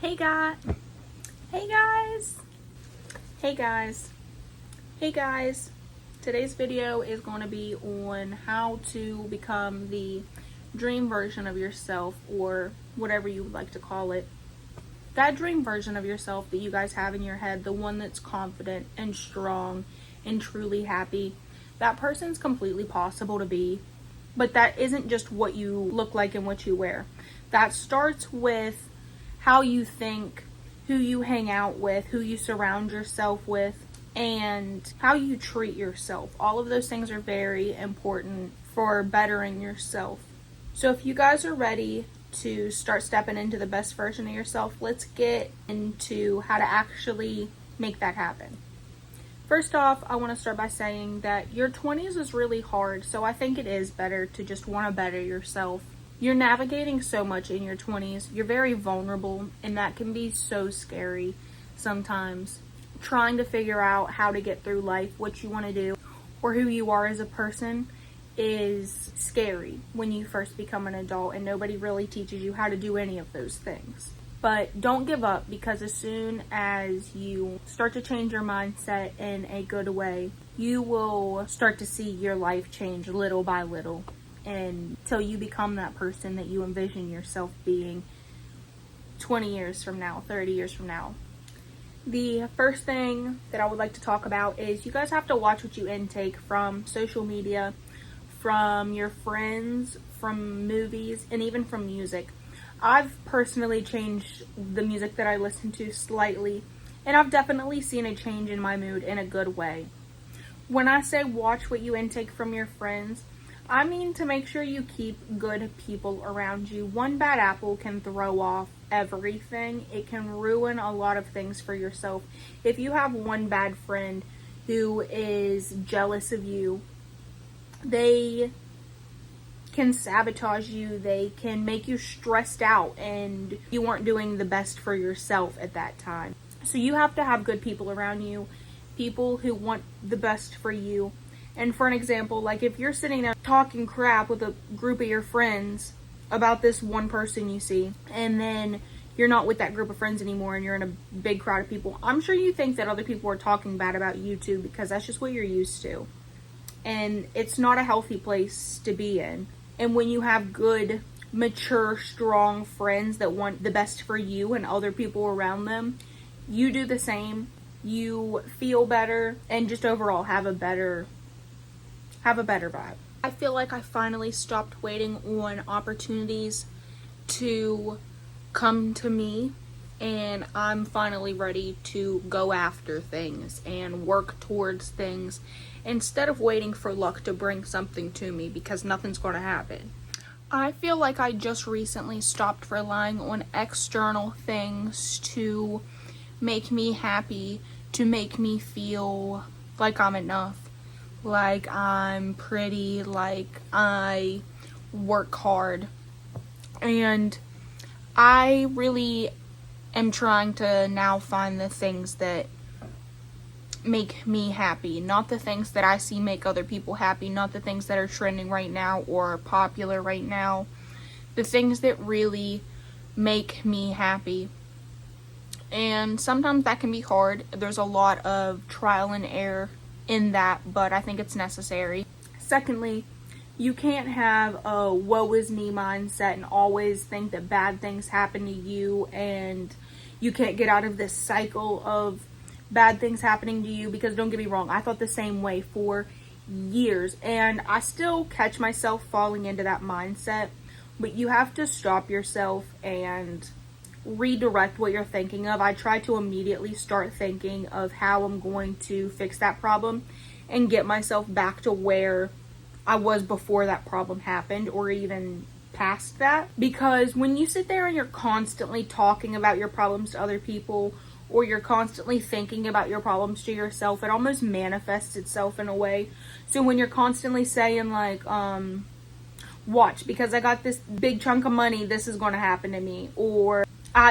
Hey guys. Hey guys. Hey guys. Hey guys. Today's video is going to be on how to become the dream version of yourself, or whatever you would like to call it. That dream version of yourself that you guys have in your head, the one that's confident and strong and truly happy, that person's completely possible to be. But that isn't just what you look like and what you wear. That starts with how you think, who you hang out with, who you surround yourself with, and how you treat yourself. All of those things are very important for bettering yourself. So if you guys are ready to start stepping into the best version of yourself, let's get into how to actually make that happen. First off, I want to start by saying that your 20s is really hard, so I think it is better to just want to better yourself. You're navigating so much in your 20s. You're very vulnerable, and that can be so scary sometimes. Trying to figure out how to get through life, what you want to do, or who you are as a person is scary when you first become an adult, and nobody really teaches you how to do any of those things. But don't give up, because as soon as you start to change your mindset in a good way, you will start to see your life change little by little until you become that person that you envision yourself being 20 years from now, 30 years from now. The first thing that I would like to talk about is you guys have to watch what you intake from social media, from your friends, from movies, and even from music. I've personally changed the music that I listen to slightly, and I've definitely seen a change in my mood in a good way. When I say watch what you intake from your friends, I mean to make sure you keep good people around you. One bad apple can throw off everything. It can ruin a lot of things for yourself. If you have one bad friend who is jealous of you, they can sabotage you, they can make you stressed out, and you aren't doing the best for yourself at that time. So you have to have good people around you, people who want the best for you. And for an example, like if you're sitting there talking crap with a group of your friends about this one person you see, and then you're not with that group of friends anymore and you're in a big crowd of people, I'm sure you think that other people are talking bad about you too, because that's just what you're used to. And it's not a healthy place to be in. And when you have good, mature, strong friends that want the best for you and other people around them, you do the same. You feel better and just overall have a better vibe. I feel like I finally stopped waiting on opportunities to come to me, and I'm finally ready to go after things and work towards things instead of waiting for luck to bring something to me, because nothing's going to happen. I feel like I just recently stopped relying on external things to make me happy, to make me feel like I'm enough, like I'm pretty, like I work hard. And I really am trying to now find the things that make me happy, not the things that I see make other people happy, not the things that are trending right now or popular right now, the things that really make me happy. And sometimes that can be hard. There's a lot of trial and error in that, but I think it's necessary. Secondly, you can't have a woe is me mindset and always think that bad things happen to you and you can't get out of this cycle of bad things happening to you, because don't get me wrong, I thought the same way for years and I still catch myself falling into that mindset. But you have to stop yourself and redirect what you're thinking of. I try to immediately start thinking of how I'm going to fix that problem and get myself back to where I was before that problem happened, or even past that. Because when you sit there and you're constantly talking about your problems to other people, or you're constantly thinking about your problems to yourself, it almost manifests itself in a way. So when you're constantly saying like, watch, because I got this big chunk of money, this is going to happen to me, or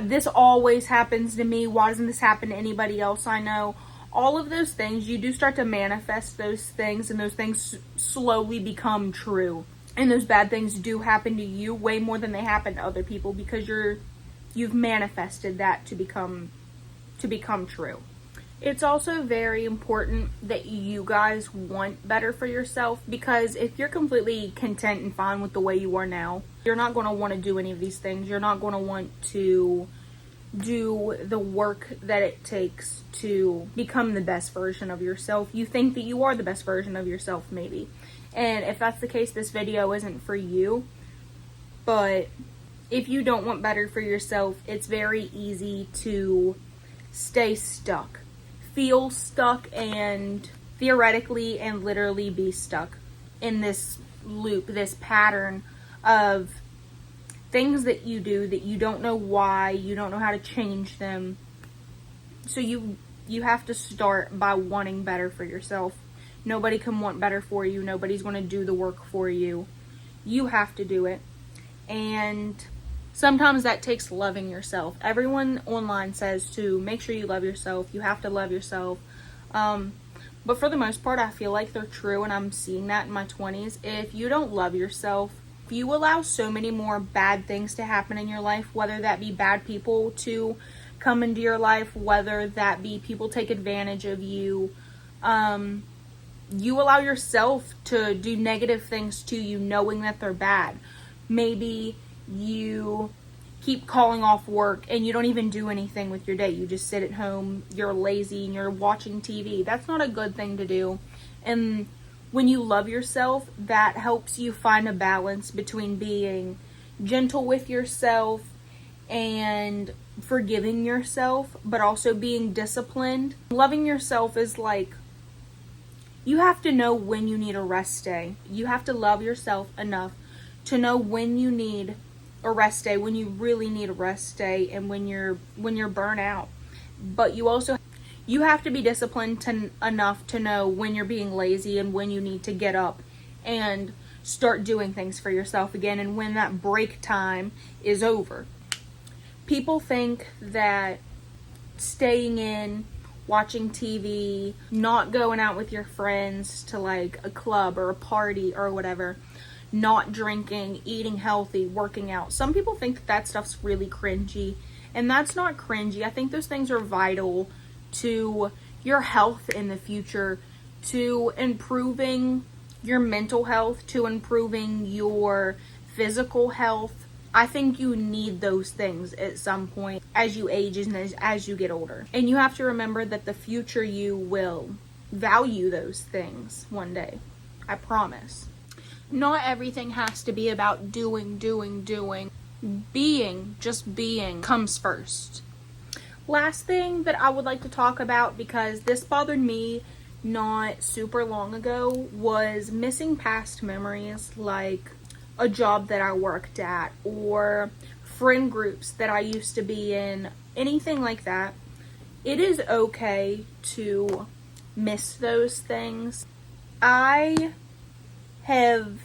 this always happens to me, why doesn't this happen to anybody else I know? All of those things, you do start to manifest those things, and those things slowly become true. And those bad things do happen to you way more than they happen to other people, because you're you've manifested that to become true. It's also very important that you guys want better for yourself, because if you're completely content and fine with the way you are now, you're not going to want to do any of these things. You're not going to want to do the work that it takes to become the best version of yourself. You think that you are the best version of yourself, maybe. And if that's the case, this video isn't for you. But if you don't want better for yourself, it's very easy to stay stuck. Feel stuck and theoretically and literally be stuck in this loop, this pattern of things that you do that you don't know why, you don't know how to change them. So you have to start by wanting better for yourself. Nobody can want better for you. Nobody's going to do the work for you. You have to do it. And sometimes that takes loving yourself. Everyone online says to make sure you love yourself. You have to love yourself. But for the most part, I feel like they're true, and I'm seeing that in my 20s. If you don't love yourself, if you allow so many more bad things to happen in your life, whether that be bad people to come into your life, whether that be people take advantage of you, you allow yourself to do negative things to you knowing that they're bad. Maybe you keep calling off work and you don't even do anything with your day. You just sit at home, you're lazy, and you're watching TV. That's not a good thing to do. And when you love yourself, that helps you find a balance between being gentle with yourself and forgiving yourself, but also being disciplined. Loving yourself is like, you have to know when you need a rest day. You have to love yourself enough to know when you need a rest day, when you really need a rest day, and when you're burnt out. But you have to be disciplined enough to know when you're being lazy and when you need to get up and start doing things for yourself again, and when that break time is over. People think that staying in, watching TV, not going out with your friends to like a club or a party or whatever, not drinking, eating healthy, working out. Some people think that stuff's really cringy, and that's not cringy. I think those things are vital to your health in the future, to improving your mental health, to improving your physical health. I think you need those things at some point as you age and as you get older. And you have to remember that the future you will value those things one day. I promise. Not everything has to be about doing. Being, just being, comes first. Last thing that I would like to talk about, because this bothered me not super long ago, was missing past memories, like a job that I worked at or friend groups that I used to be in, anything like that. It is okay to miss those things. I have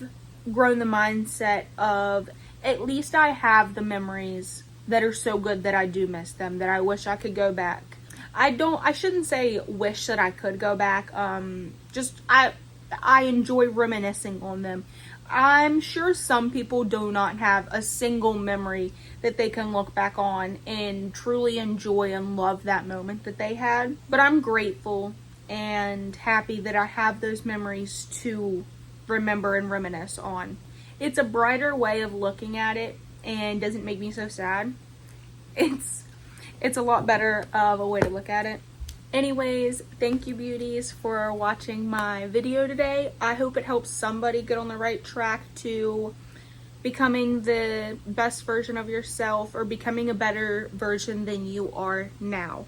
grown the mindset of, at least I have the memories that are so good that I do miss them, that I wish I could go back. I shouldn't say wish that I could go back. I enjoy reminiscing on them. I'm sure some people do not have a single memory that they can look back on and truly enjoy and love that moment that they had. But I'm grateful and happy that I have those memories to remember and reminisce on. It's a brighter way of looking at it and doesn't make me so sad. It's a lot better of a way to look at it. Anyways, thank you beauties for watching my video today. I hope it helps somebody get on the right track to becoming the best version of yourself, or becoming a better version than you are now.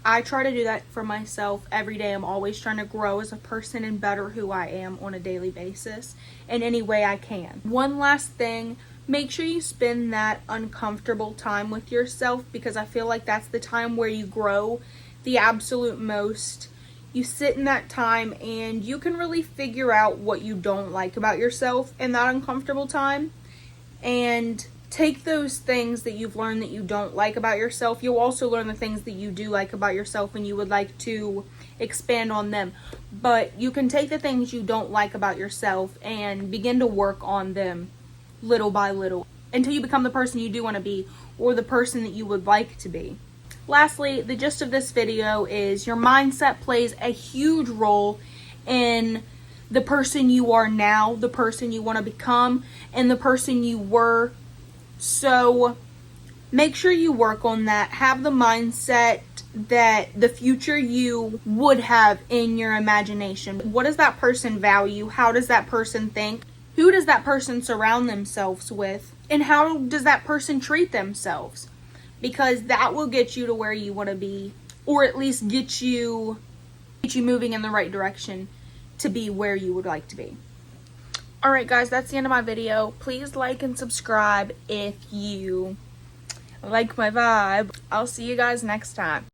I try to do that for myself every day. I'm always trying to grow as a person and better who I am on a daily basis in any way I can. One last thing, make sure you spend that uncomfortable time with yourself, because I feel like that's the time where you grow the absolute most. You sit in that time and you can really figure out what you don't like about yourself in that uncomfortable time, and take those things that you've learned that you don't like about yourself. You'll also learn the things that you do like about yourself and you would like to expand on them. But you can take the things you don't like about yourself and begin to work on them little by little. the person you do want to be, or the person that you would like to be. Lastly, the gist of this video is your mindset plays a huge role in the person you are now, the person you want to become, and the person you were. So make sure you work on that. Have the mindset that the future you would have in your imagination. What does that person value? How does that person think? Who does that person surround themselves with? And how does that person treat themselves? Because that will get you to where you want to be, or at least get you moving in the right direction to be where you would like to be. Alright guys, that's the end of my video. Please like and subscribe if you like my vibe. I'll see you guys next time.